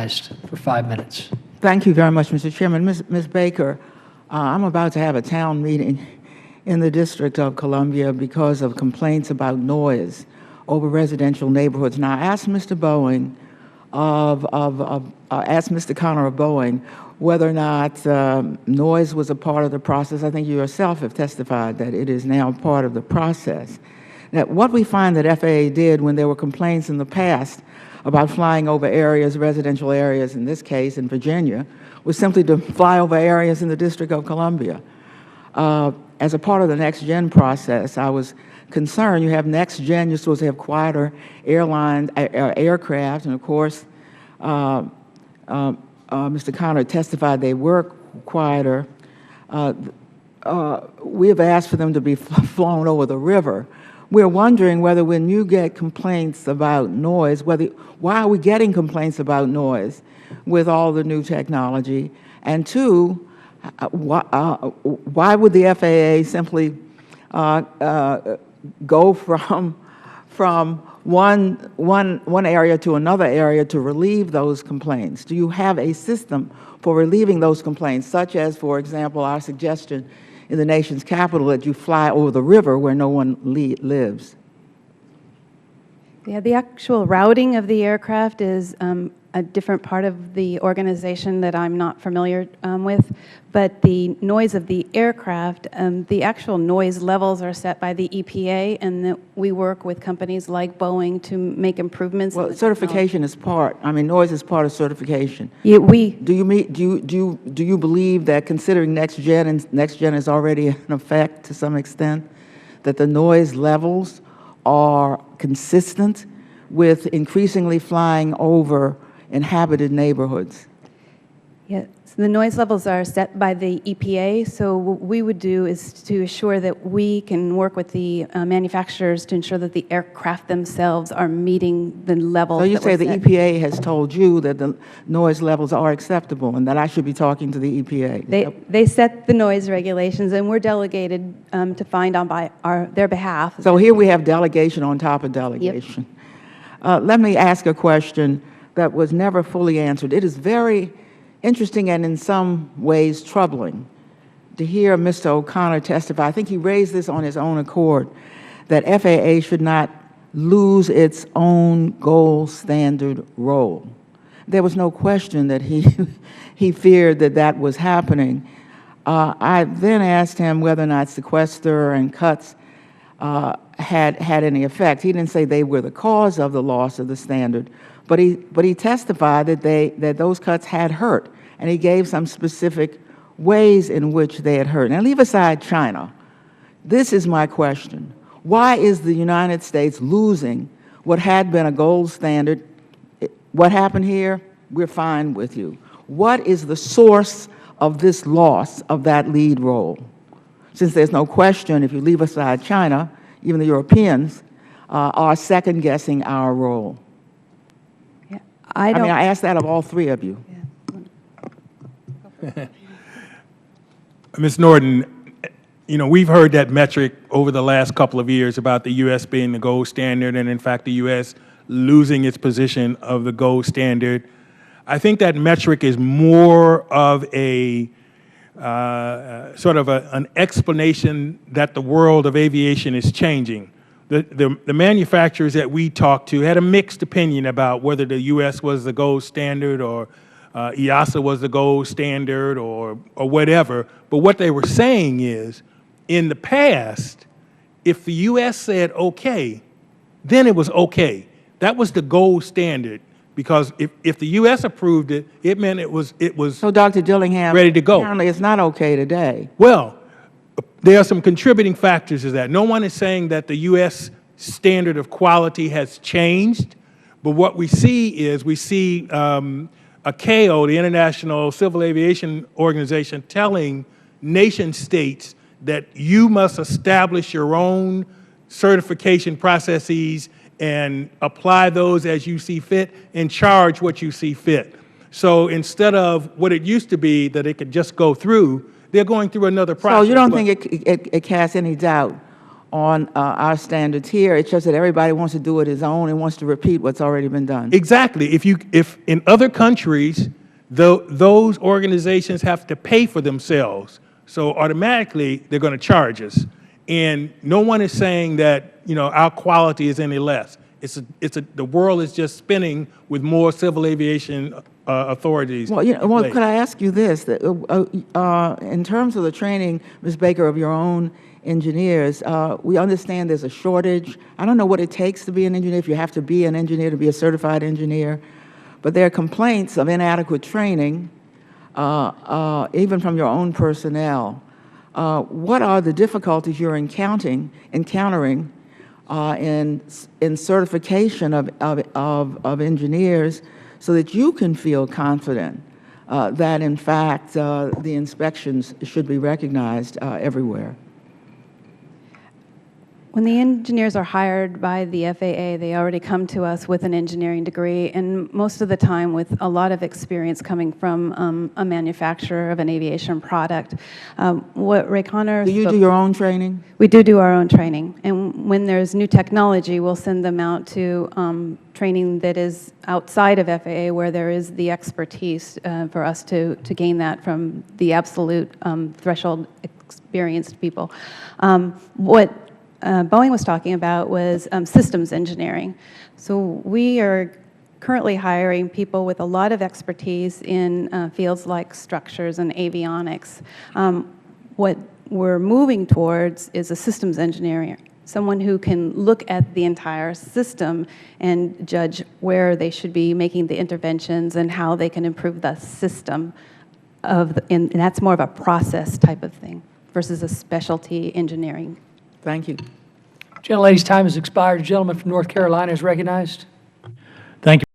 For 5 minutes. Thank you very much, Mr. Chairman. Ms. Baker, I'm about to have a town meeting in the District of Columbia because of complaints about noise over residential neighborhoods. Now, I asked Mr. Boeing asked Mr. Connor of Boeing whether or not noise was a part of the process. I think you yourself have testified that it is now part of the process. Now, what we find that FAA did when there were complaints in the past about flying over areas, residential areas, in this case in Virginia, was simply to fly over areas in the District of Columbia. As a part of the next-gen process, I was concerned. You have next-gen, you're supposed to have quieter aircraft, and of course, Mr. Connor testified they were quieter. We have asked for them to be flown over the river. We're wondering whether when you get complaints about noise, why are we getting complaints about noise with all the new technology? And two, why would the FAA simply go from one area to another area to relieve those complaints? Do you have a system for relieving those complaints, such as, for example, our suggestion in the nation's capital that you fly over the river where no one lives? Yeah, the actual routing of the aircraft is a different part of the organization that I'm not familiar with, but the noise of the aircraft, the actual noise levels are set by the EPA, and that we work with companies like Boeing to make improvements. Well, certification is part. I mean, noise is part of certification. Yeah, do you believe that, considering next gen is already in effect to some extent, that the noise levels are consistent with increasingly flying over inhabited neighborhoods? Yeah, so the noise levels are set by the EPA, so what we would do is to assure that we can work with the manufacturers to ensure that the aircraft themselves are meeting the levels. So you say the EPA has told you that the noise levels are acceptable and that I should be talking to the EPA? They set the noise regulations, and we're delegated to find on their behalf. So here we have delegation on top of delegation. Yep. Let me ask a question that was never fully answered. It is very interesting and in some ways troubling to hear Mr. O'Connor testify. I think he raised this on his own accord, that FAA should not lose its own gold standard role. There was no question that he feared that that was happening. I then asked him whether or not sequester and cuts had any effect. He didn't say they were the cause of the loss of the standard, but he testified that those cuts had hurt, and he gave some specific ways in which they had hurt. Now, leave aside China. This is my question. Why is the United States losing what had been a gold standard? What happened here? We're fine with you. What is the source of this loss of that lead role? Since there's no question, if you leave aside China, even the Europeans are second-guessing our role. I mean, I asked that of all three of you. Yeah. Ms. Norton, you know, we've heard that metric over the last couple of years about the U.S. being the gold standard, and in fact, the U.S. losing its position of the gold standard. I think that metric is more of a sort of an explanation that the world of aviation is changing. The manufacturers that we talked to had a mixed opinion about whether the U.S. was the gold standard or EASA was the gold standard or whatever. But what they were saying is, in the past, if the U.S. said okay, then it was okay. That was the gold standard, because if the U.S. approved it, it meant it was so Dr. Dillingham, ready to go. Apparently it's not okay today. Well, there are some contributing factors to that. No one is saying that the U.S. standard of quality has changed, but what we see is ICAO, the International Civil Aviation Organization, telling nation states that you must establish your own certification processes and apply those as you see fit and charge what you see fit. So instead of what it used to be that it could just go through, they're going through another process. So you don't think it casts any doubt on our standards here. It's just that everybody wants to do it his own and wants to repeat what's already been done. Exactly. If in other countries, those organizations have to pay for themselves, so automatically they're going to charge us. And no one is saying that, you know, our quality is any less. The world is just spinning with more civil aviation authorities. Well, in place. could I ask you this? That, in terms of the training, Ms. Baker, of your own engineers, we understand there's a shortage. I don't know what it takes to be an engineer, if you have to be an engineer to be a certified engineer, but there are complaints of inadequate training, even from your own personnel. What are the difficulties you're encountering in certification of engineers, so that you can feel confident that, in fact, the inspections should be recognized everywhere? When the engineers are hired by the FAA, they already come to us with an engineering degree, and most of the time with a lot of experience coming from a manufacturer of an aviation product. What Ray Connor Do you do your own training? We do our own training, and when there's new technology, we'll send them out to training that is outside of FAA, where there is the expertise for us to gain that from the absolute threshold experienced people. What Boeing was talking about was systems engineering. So we are currently hiring people with a lot of expertise in fields like structures and avionics. What we're moving towards is a systems engineer, someone who can look at the entire system and judge where they should be making the interventions and how they can improve the system and that's more of a process type of thing versus a specialty engineering. Thank you. Gentlelady's time has expired. The gentleman from North Carolina is recognized. Thank you.